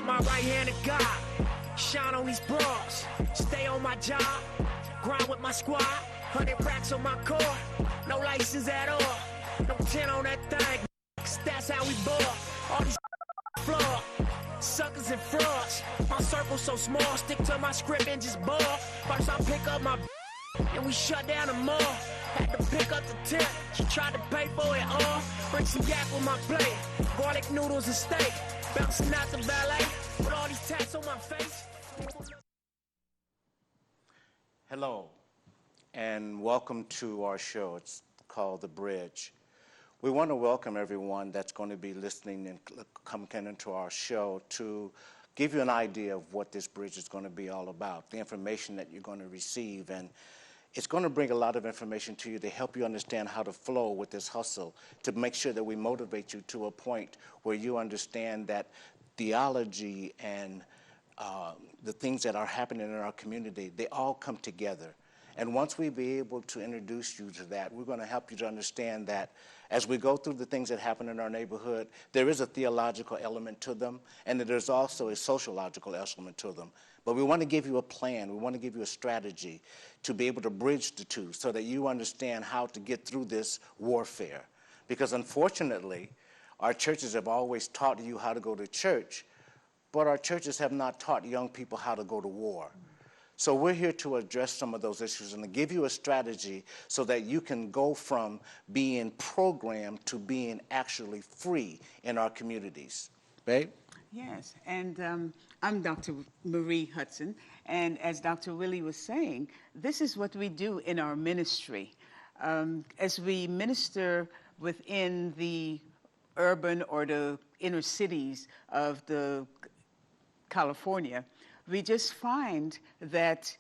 my right hand to God. Shine on these bras. Stay on my job. Grind with my squad. 100 racks on my car. No license at all. No 10 on that thing. That's how we ball. All these flawed. Suckers and frauds. My circle so small. Stick to my script and just ball. First I pick up my and we shut down the mall. Had to pick up the tip. She tried to pay for it all. Bring some yak with my plate. Garlic noodles and steak. Bouncing out the ballet. With all these tats on my face. Hello, and welcome to our show. It's called The Bridge. We want to welcome everyone that's going to be listening and coming into our show to give you an idea of what this bridge is going to be all about, the information that you're going to receive. And it's going to bring a lot of information to you to help you understand how to flow with this hustle, to make sure that we motivate you to a point where you understand that theology and the things that are happening in our community, they all come together. And once we be able to introduce you to that, we're going to help you to understand that as we go through the things that happen in our neighborhood, there is a theological element to them, and that there's also a sociological element to them. But we want to give you a plan. We want to give you a strategy to be able to bridge the two so that you understand how to get through this warfare. Because unfortunately, our churches have always taught you how to go to church, but our churches have not taught young people how to go to war. So we're here to address some of those issues and to give you a strategy so that you can go from being programmed to being actually free in our communities. Babe? Yes, and I'm Dr. Marie Hudson, and as Dr. Willie was saying, this is what we do in our ministry. As we minister within the urban or the inner cities of the California, we just find that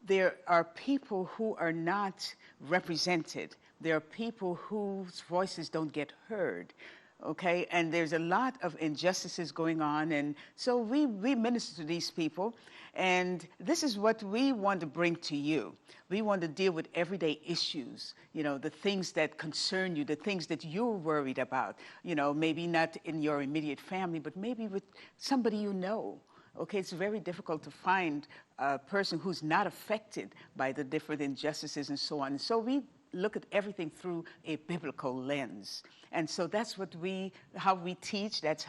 there are people who are not represented. There are people whose voices don't get heard, okay? And there's a lot of injustices going on, and so we minister to these people, and this is what we want to bring to you. We want to deal with everyday issues, you know, the things that concern you, the things that you're worried about, you know, maybe not in your immediate family, but maybe with somebody you know. Okay, it's very difficult to find a person who's not affected by the different injustices and so on. So we look at everything through a biblical lens. And so that's how we teach, that's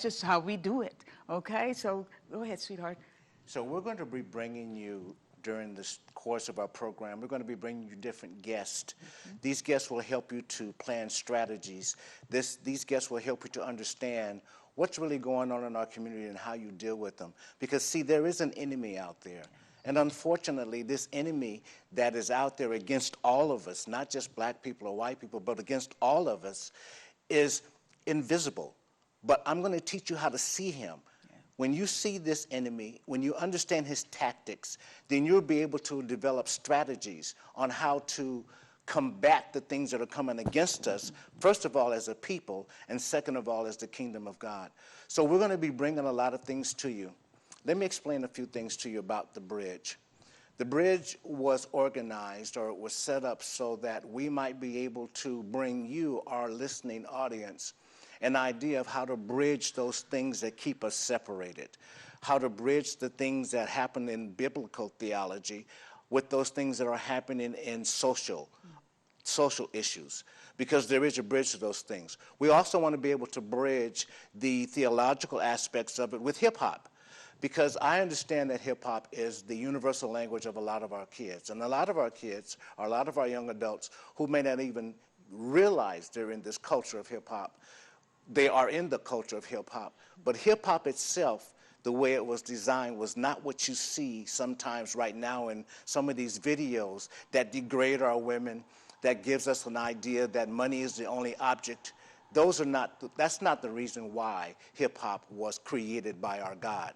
just how we do it. Okay, so go ahead, sweetheart. So we're going to be bringing you, during this course of our program, we're going to be bringing you different guests. Mm-hmm. These guests will help you to plan strategies. These guests will help you to understand what's really going on in our community and how you deal with them. Because, see, there is an enemy out there. And unfortunately, this enemy that is out there against all of us, not just black people or white people, but against all of us, is invisible. But I'm going to teach you how to see him. Yeah. When you see this enemy, when you understand his tactics, then you'll be able to develop strategies on how to combat the things that are coming against us, first of all as a people, and second of all as the kingdom of God. So we're going to be bringing a lot of things to you. Let me explain a few things to you about the bridge. The bridge was organized, or it was set up so that we might be able to bring you, our listening audience, an idea of how to bridge those things that keep us separated, how to bridge the things that happen in biblical theology with those things that are happening in social issues, because there is a bridge to those things. We also want to be able to bridge the theological aspects of it with hip-hop, because I understand that hip-hop is the universal language of a lot of our kids. And a lot of our kids, or a lot of our young adults, who may not even realize they're in this culture of hip-hop, they are in the culture of hip-hop. But hip-hop itself, the way it was designed, was not what you see sometimes right now in some of these videos that degrade our women, that gives us an idea that money is the only object. That's not the reason why hip-hop was created by our God.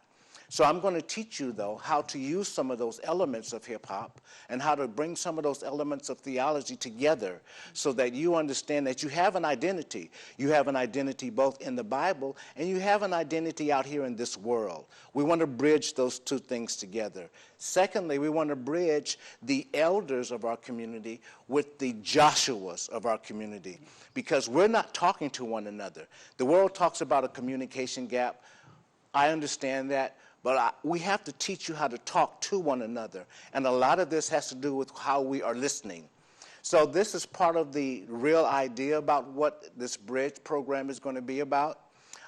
So I'm going to teach you, though, how to use some of those elements of hip-hop and how to bring some of those elements of theology together so that you understand that you have an identity. You have an identity both in the Bible and you have an identity out here in this world. We want to bridge those two things together. Secondly, we want to bridge the elders of our community with the Joshuas of our community, because we're not talking to one another. The world talks about a communication gap. I understand that, but we have to teach you how to talk to one another. And a lot of this has to do with how we are listening. So this is part of the real idea about what this Bridge program is going to be about.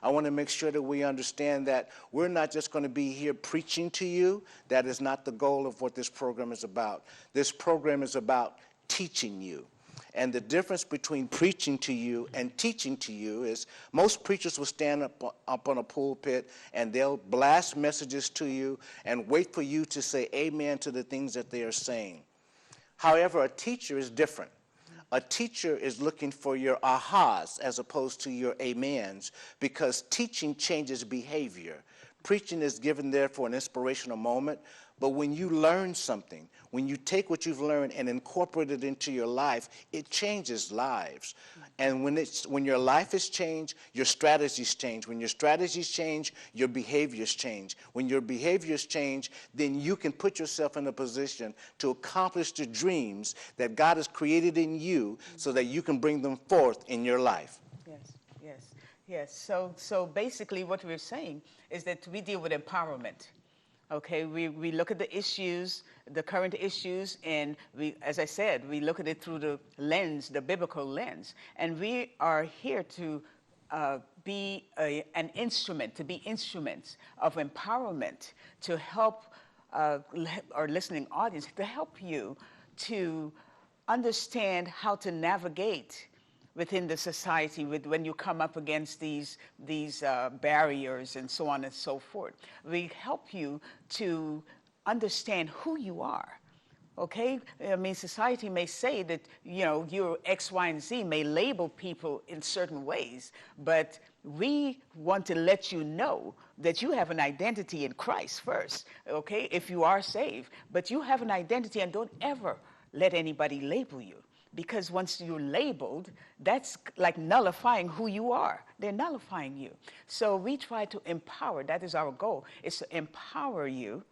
I want to make sure that we understand that we're not just going to be here preaching to you. That is not the goal of what this program is about. This program is about teaching you. And the difference between preaching to you and teaching to you is most preachers will stand up on a pulpit and they'll blast messages to you and wait for you to say amen to the things that they are saying. However, a teacher is different. A teacher is looking for your ahas as opposed to your amens, because teaching changes behavior. Preaching is given there for an inspirational moment, but when you learn something, when you take what you've learned and incorporate it into your life, it changes lives. And when your life is changed, your strategies change. When your strategies change, your behaviors change. When your behaviors change, then you can put yourself in a position to accomplish the dreams that God has created in you so that you can bring them forth in your life. Yes, yes, yes. So basically what we're saying is that we deal with empowerment. Okay, we look at the issues, the current issues, and we, as I said, we look at it through the lens, the biblical lens. And we are here to be an instrument, to be instruments of empowerment to help our listening audience, to help you to understand how to navigate within the society when you come up against these barriers and so on and so forth. We help you to understand who you are. Okay? I mean, society may say that, you know, you're X, Y, and Z, may label people in certain ways, but we want to let you know that you have an identity in Christ first, okay, if you are saved. But you have an identity, and don't ever let anybody label you. Because once you're labeled, that's like nullifying who you are. They're nullifying you. So we try to empower. That is our goal, is to empower you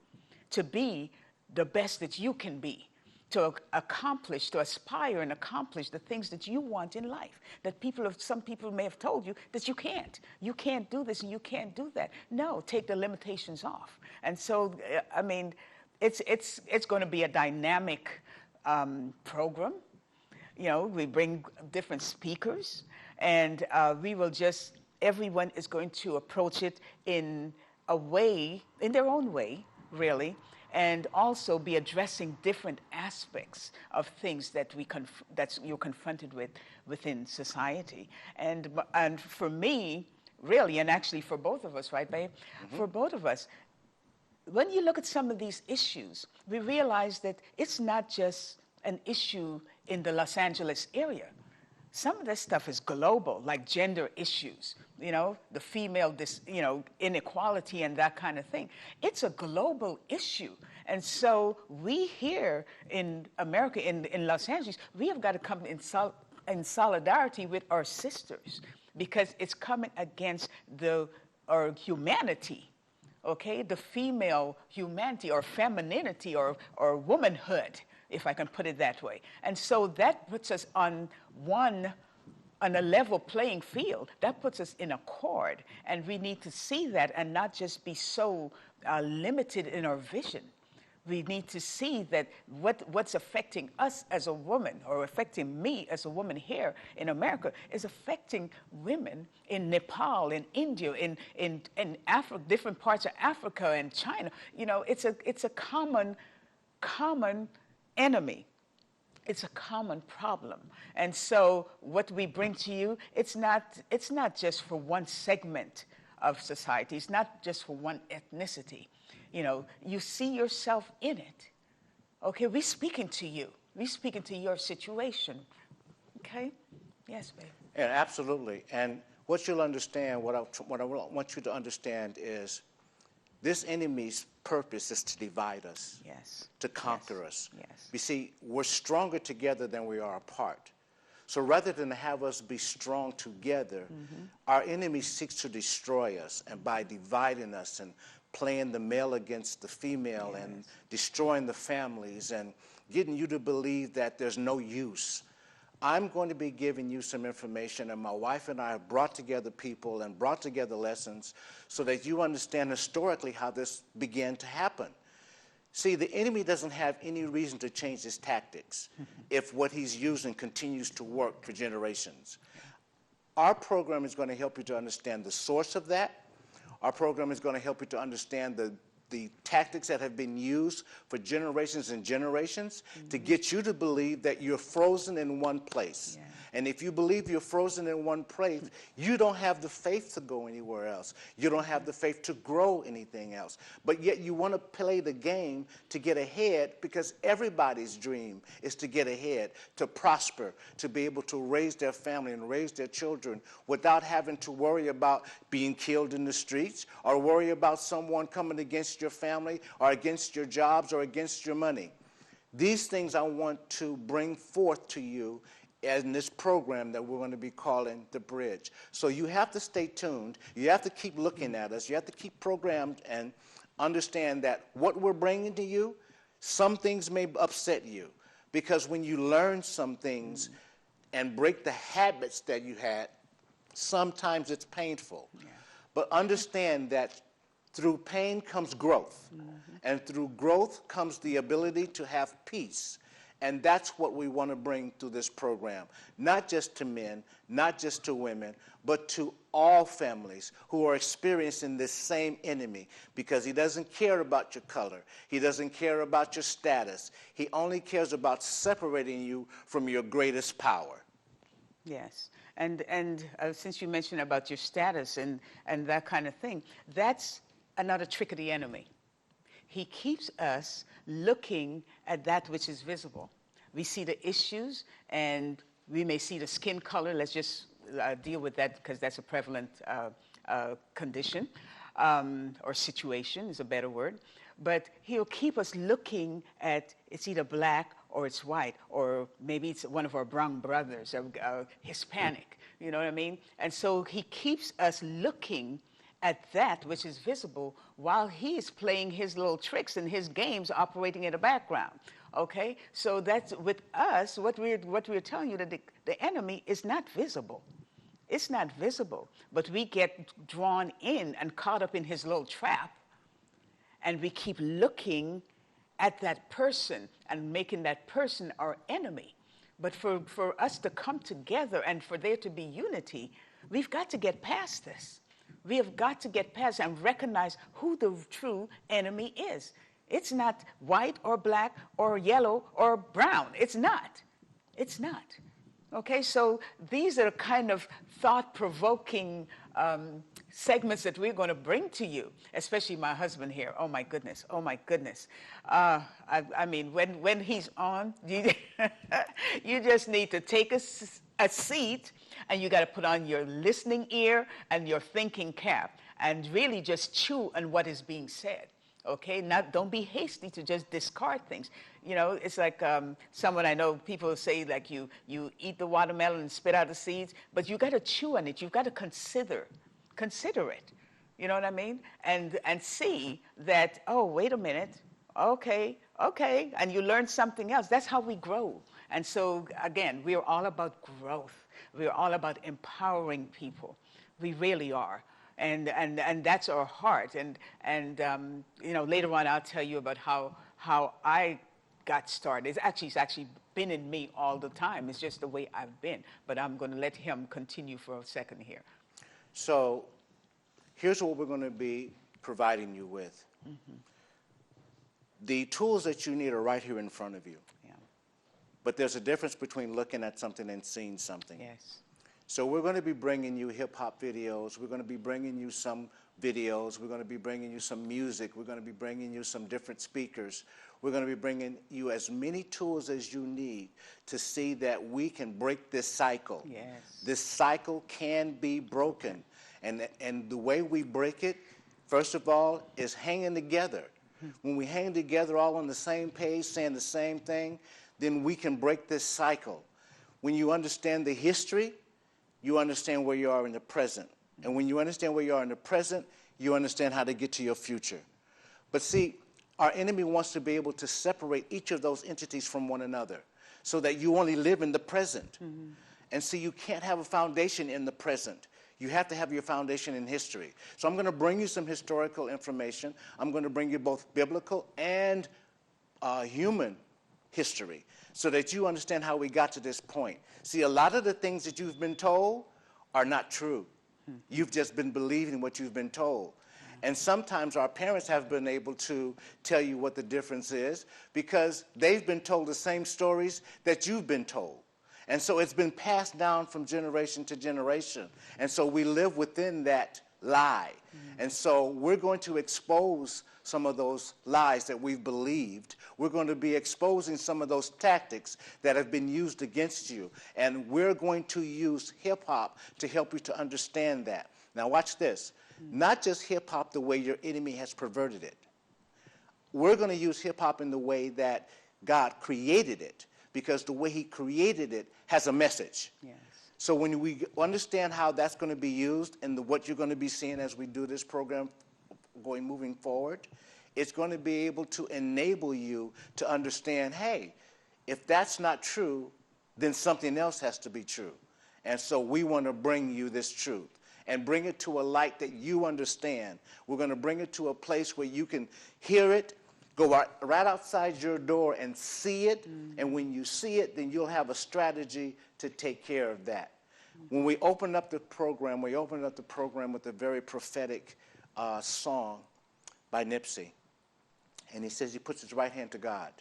to be the best that you can be, to accomplish, to aspire and accomplish the things that you want in life. That some people may have told you that you can't. You can't do this and you can't do that. No, take the limitations off. And so, I mean, it's going to be a dynamic program. You know, we bring different speakers, and we will everyone is going to approach it in a way, in their own way, really, and also be addressing different aspects of things that that you're confronted with within society. And for me, really, and actually for both of us, right, babe? Mm-hmm. For both of us, when you look at some of these issues, we realize that it's not just an issue in the Los Angeles area. Some of this stuff is global, like gender issues, you know, the female, inequality and that kind of thing. It's a global issue. And so we here in America, in Los Angeles, we have got to come in solidarity with our sisters, because it's coming against our humanity, okay? The female humanity or femininity or womanhood, if I can put it that way. And so that puts us on a level playing field. That puts us in accord. And we need to see that and not just be so limited in our vision. We need to see that what's affecting us as a woman, or affecting me as a woman here in America, is affecting women in Nepal, in India, in Africa, different parts of Africa and China. You know, it's a common enemy. It's a common problem. And so what we bring to you, it's not just for one segment of society. It's not just for one ethnicity. You know, you see yourself in it. Okay, we're speaking to you. We're speaking to your situation. Okay? Yes, babe. Yeah, absolutely. And what you'll understand, what I want you to understand is this enemy's purpose is to divide us, yes, to conquer us. Yes. You see, we're stronger together than we are apart. So rather than have us be strong together, mm-hmm. our enemy seeks to destroy us, and by dividing us and playing the male against the female, yes. and destroying the families and getting you to believe that there's no use. I'm going to be giving you some information, and my wife and I have brought together people and brought together lessons so that you understand historically how this began to happen. See, the enemy doesn't have any reason to change his tactics if what he's using continues to work for generations. Our program is going to help you to understand the source of that. Our program is going to help you to understand the tactics that have been used for generations and generations to get you to believe that you're frozen in one place. Yeah. And if you believe you're frozen in one place, you don't have the faith to go anywhere else. You don't have the faith to grow anything else. But yet you want to play the game to get ahead, because everybody's dream is to get ahead, to prosper, to be able to raise their family and raise their children without having to worry about being killed in the streets or worry about someone coming against your family or against your jobs or against your money. These things I want to bring forth to you in this program that we're going to be calling The Bridge. So you have to stay tuned. You have to keep looking at us. You have to keep programmed and understand that what we're bringing to you, some things may upset you, because when you learn some things and break the habits that you had, sometimes it's painful. Yeah. But understand that through pain comes growth, and through growth comes the ability to have peace. And that's what we want to bring to this program, not just to men, not just to women, but to all families who are experiencing this same enemy, because he doesn't care about your color. He doesn't care about your status. He only cares about separating you from your greatest power. Yes. And since you mentioned about your status and that kind of thing, that's another trick of the enemy. He keeps us looking at that which is visible. We see the issues, and we may see the skin color. Let's just deal with that, because that's a prevalent condition, or situation is a better word. But he'll keep us looking at, it's either black or it's white, or maybe it's one of our brown brothers, or Hispanic, you know what I mean? And so he keeps us looking at that which is visible while he's playing his little tricks and his games operating in the background. Okay, so that's with us. What we're telling you, that the enemy is not visible. It's not visible, but we get drawn in and caught up in his little trap, and we keep looking at that person and making that person our enemy. But for us to come together and for there to be unity, we've got to get past this. We have got to get past and recognize who the true enemy is. It's not white or black or yellow or brown. It's not. It's not. Okay, so these are kind of thought-provoking segments that we're going to bring to you, especially my husband here. Oh, my goodness. Oh, my goodness. I mean, when he's on, you just need to take a seat, and you got to put on your listening ear and your thinking cap and really just chew on what is being said. Okay, don't be hasty to just discard things. You know, it's like someone I know, people say like you eat the watermelon and spit out the seeds, but you got to chew on it. You've got to consider it. You know what I mean? And see that, oh, wait a minute. Okay, and you learn something else. That's how we grow. And so again, we're all about growth. We're all about empowering people. We really are. And that's our heart. And you know, later on I'll tell you about how I got started. It's actually been in me all the time. It's just the way I've been. But I'm going to let him continue for a second here. So here's what we're going to be providing you with. Mm-hmm. The tools that you need are right here in front of you. Yeah. But there's a difference between looking at something and seeing something. Yes. So we're going to be bringing you hip-hop videos. We're going to be bringing you some videos. We're going to be bringing you some music. We're going to be bringing you some different speakers. We're going to be bringing you as many tools as you need to see that we can break this cycle. Yes. This cycle can be broken. And the way we break it, first of all, is hanging together. When we hang together all on the same page, saying the same thing, then we can break this cycle. When you understand the history, you understand where you are in the present. And when you understand where you are in the present, you understand how to get to your future. But see, our enemy wants to be able to separate each of those entities from one another. so that you only live in the present. And see, you can't have a foundation in the present. You have to have your foundation in history. So I'm going to bring you some historical information. I'm going to bring you both biblical and human history so that you understand how we got to this point. See, a lot of the things that you've been told are not true. You've just been believing what you've been told. And sometimes our parents have been able to tell you what the difference is because they've been told the same stories that you've been told. And so it's been passed down from generation to generation. And so we live within that lie. And so we're going to expose some of those lies that we've believed. We're going to be exposing some of those tactics that have been used against you. And we're going to use hip-hop to help you to understand that. Now watch this. Not just hip-hop the way your enemy has perverted it. We're going to use hip-hop in the way that God created it, because the way he created it has a message. Yes. So when we understand how that's going to be used and what you're going to be seeing as we do this program moving forward, it's going to be able to enable you to understand, hey, if that's not true, then something else has to be true. And so we want to bring you this truth and bring it to a light that you understand. We're going to bring it to a place where you can hear it, go right outside your door and see it. And when you see it, then you'll have a strategy to take care of that. When we opened up the program, we opened up the program with a very prophetic song by Nipsey. And he says he puts his right hand to God.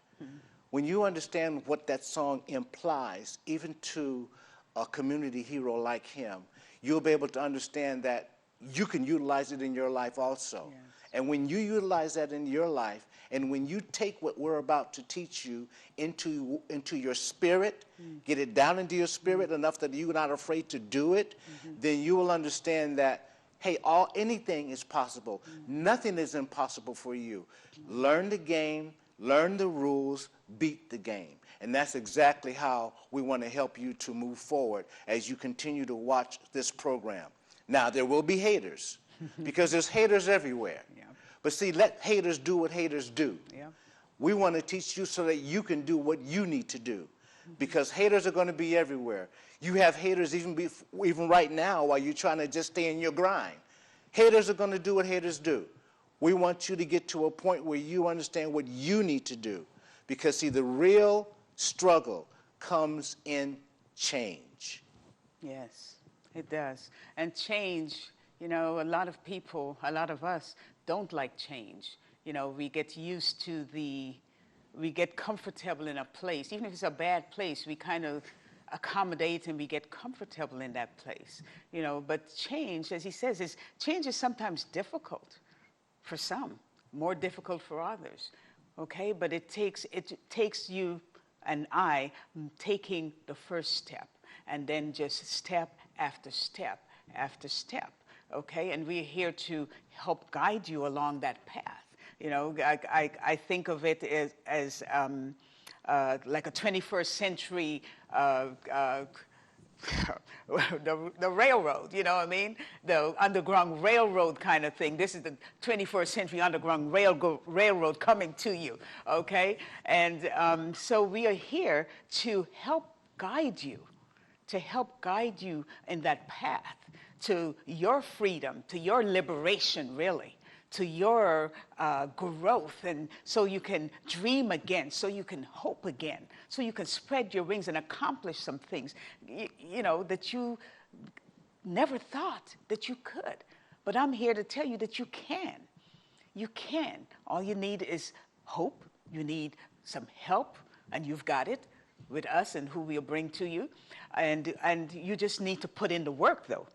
When you understand what that song implies, even to a community hero like him, you'll be able to understand that you can utilize it in your life also. Yes. And when you utilize that in your life, and when you take what we're about to teach you into your spirit, get it down into your spirit enough that you're not afraid to do it, then you will understand that, hey, anything is possible. Nothing is impossible for you. Learn the game, learn the rules, beat the game. And that's exactly how we want to help you to move forward as you continue to watch this program. Now, there will be haters because there's haters everywhere. Yeah. But see, let haters do what haters do. Yeah. We want to teach you so that you can do what you need to do because haters are going to be everywhere. You have haters even right now while you're trying to just stay in your grind. Haters are going to do what haters do. We want you to get to a point where you understand what you need to do because, see, the real struggle comes in change. Yes, it does. And change, a lot of people, a lot of us don't like change. We get used to we get comfortable in a place. Even if it's a bad place, we kind of accommodate and we get comfortable in that place. But change, as he says, change is sometimes difficult for some, more difficult for others. Okay, but it takes you and I taking the first step and then just step after step after step, okay? And we're here to help guide you along that path. I think of it as like a 21st century the railroad, you know what I mean? The Underground Railroad kind of thing. This is the 21st century Underground Railroad coming to you, okay? And so we are here to help guide you in that path to your freedom, to your liberation, really, to your growth, and so you can dream again, so you can hope again, so you can spread your wings and accomplish some things, that you never thought that you could. But I'm here to tell you that you can. You can. All you need is hope. You need some help, and you've got it with us and who we'll bring to you. And you just need to put in the work, though.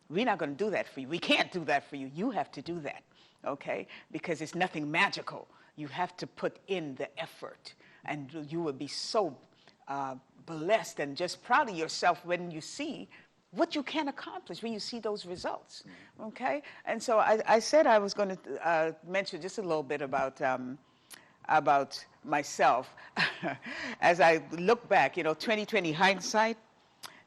We're not going to do that for you. We can't do that for you. You have to do that. Okay? Because it's nothing magical. You have to put in the effort. And you will be so blessed and just proud of yourself when you see what you can accomplish, when you see those results. Okay? And so I said I was going to mention just a little bit about myself. As I look back, 2020 hindsight,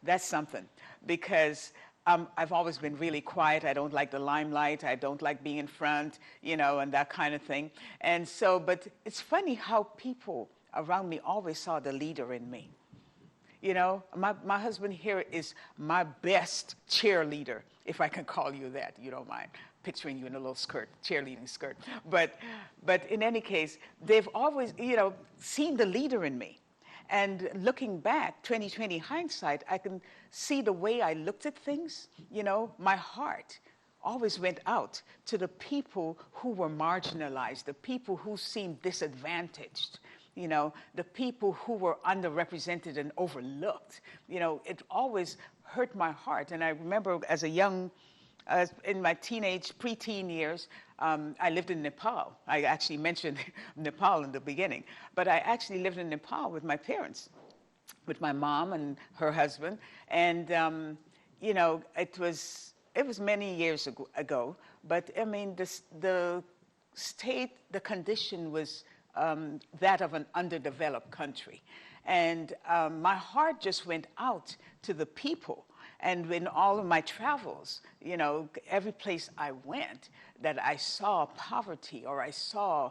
that's something. Because I've always been really quiet. I don't like the limelight. I don't like being in front, and that kind of thing. And so, but it's funny how people around me always saw the leader in me. You know, my husband here is my best cheerleader, if I can call you that. You don't mind picturing you in a little skirt, cheerleading skirt. But in any case, they've always, you know, seen the leader in me. And looking back, 2020 hindsight, I can see the way I looked at things. You know, my heart always went out to the people who were marginalized, the people who seemed disadvantaged, you know, the people who were underrepresented and overlooked. You know, it always hurt my heart. And I remember as a young, in my preteen years, I lived in Nepal. I actually mentioned Nepal in the beginning, but I actually lived in Nepal with my parents, with my mom and her husband. And, you know, it was many years ago, but I mean, the condition was that of an underdeveloped country. And my heart just went out to the people. And in all of my travels, you know, every place I went that I saw poverty or I saw,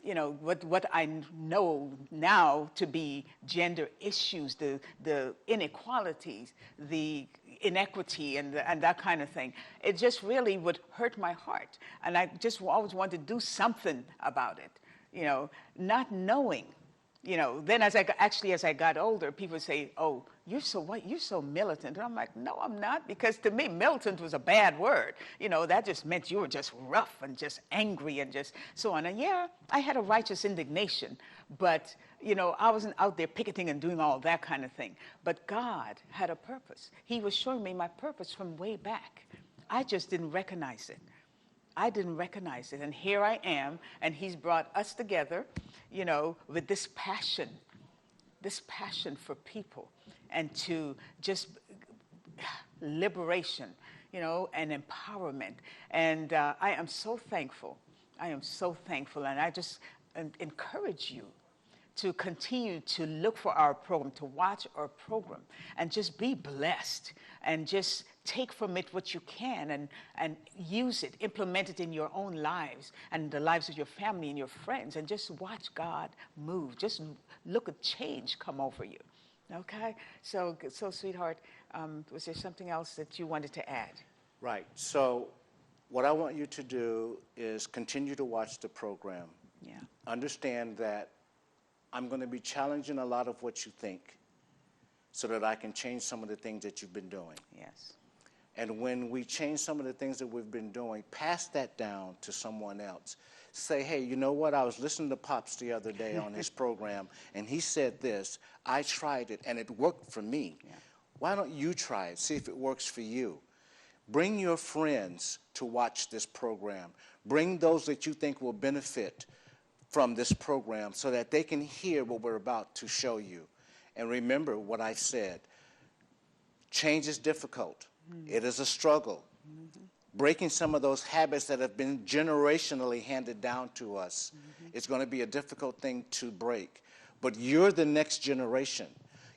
you know, what I know now to be gender issues, the inequalities, the inequity and that kind of thing, it just really would hurt my heart. And I just always wanted to do something about it, you know, not knowing. You know, then as I got older, people say, "Oh, you're so what? You're so militant." And I'm like, "No, I'm not," because to me, militant was a bad word. You know, that just meant you were just rough and just angry and just so on. And yeah, I had a righteous indignation, but you know, I wasn't out there picketing and doing all that kind of thing. But God had a purpose. He was showing me my purpose from way back. I just didn't recognize it. I didn't recognize it. And here I am, and he's brought us together, you know, with this passion for people and to just liberation, you know, and empowerment. And I am so thankful. I am so thankful. And I just encourage you to continue to look for our program, to watch our program, and just be blessed and just take from it what you can and use it, implement it in your own lives and the lives of your family and your friends, and just watch God move. Just look at change come over you. Okay? So sweetheart, was there something else that you wanted to add? Right. So what I want you to do is continue to watch the program. Yeah. Understand that I'm going to be challenging a lot of what you think so that I can change some of the things that you've been doing. Yes. And when we change some of the things that we've been doing, pass that down to someone else. Say, hey, you know what? I was listening to Pops the other day on his program, and he said this. I tried it, and it worked for me. Yeah. Why don't you try it? See if it works for you. Bring your friends to watch this program. Bring those that you think will benefit from this program so that they can hear what we're about to show you. And remember what I said. Change is difficult. It is a struggle. Breaking some of those habits that have been generationally handed down to us is going to be a difficult thing to break. But you're the next generation.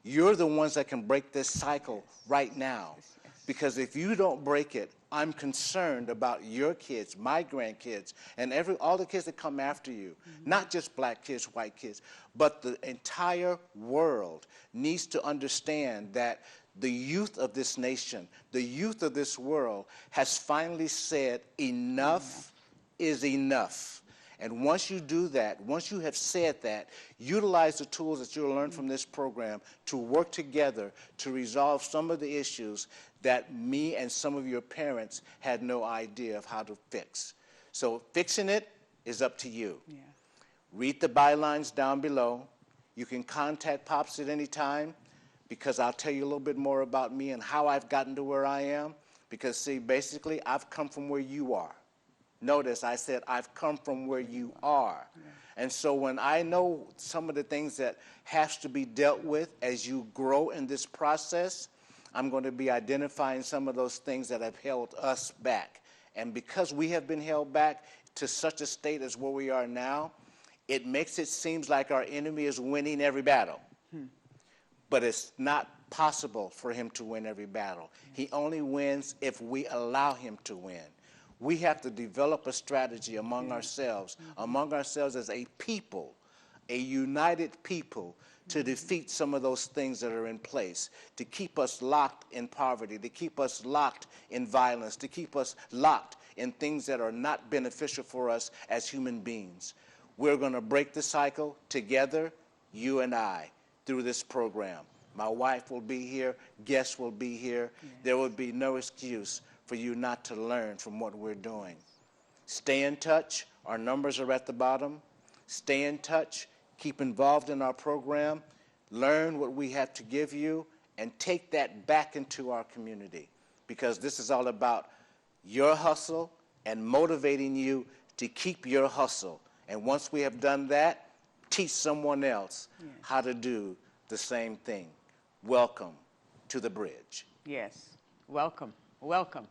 You're the ones that can break this cycle right now. Because if you don't break it, I'm concerned about your kids, my grandkids, and all the kids that come after you. Not just black kids, white kids, but the entire world needs to understand that the youth of this nation, the youth of this world has finally said enough is enough. And once you do that, once you have said that, utilize the tools that you'll learn from this program to work together to resolve some of the issues that me and some of your parents had no idea of how to fix. So fixing it is up to you. Yeah. Read the bylines down below. You can contact Pops at any time because I'll tell you a little bit more about me and how I've gotten to where I am. Because, see, basically, I've come from where you are. Notice I said I've come from where you are. Yeah. And so when I know some of the things that has to be dealt with as you grow in this process, I'm going to be identifying some of those things that have held us back. And because we have been held back to such a state as where we are now, it makes it seem like our enemy is winning every battle. But it's not possible for him to win every battle. He only wins if we allow him to win. We have to develop a strategy among ourselves as a people, a united people, to defeat some of those things that are in place, to keep us locked in poverty, to keep us locked in violence, to keep us locked in things that are not beneficial for us as human beings. We're going to break the cycle together, you and I, through this program. My wife will be here, guests will be here. Yes. There will be no excuse for you not to learn from what we're doing. Stay in touch. Our numbers are at the bottom. Stay in touch. Keep involved in our program. Learn what we have to give you and take that back into our community, because this is all about your hustle and motivating you to keep your hustle. And once we have done that, teach someone else how to do the same thing. Welcome to the Bridge. Yes, welcome, welcome.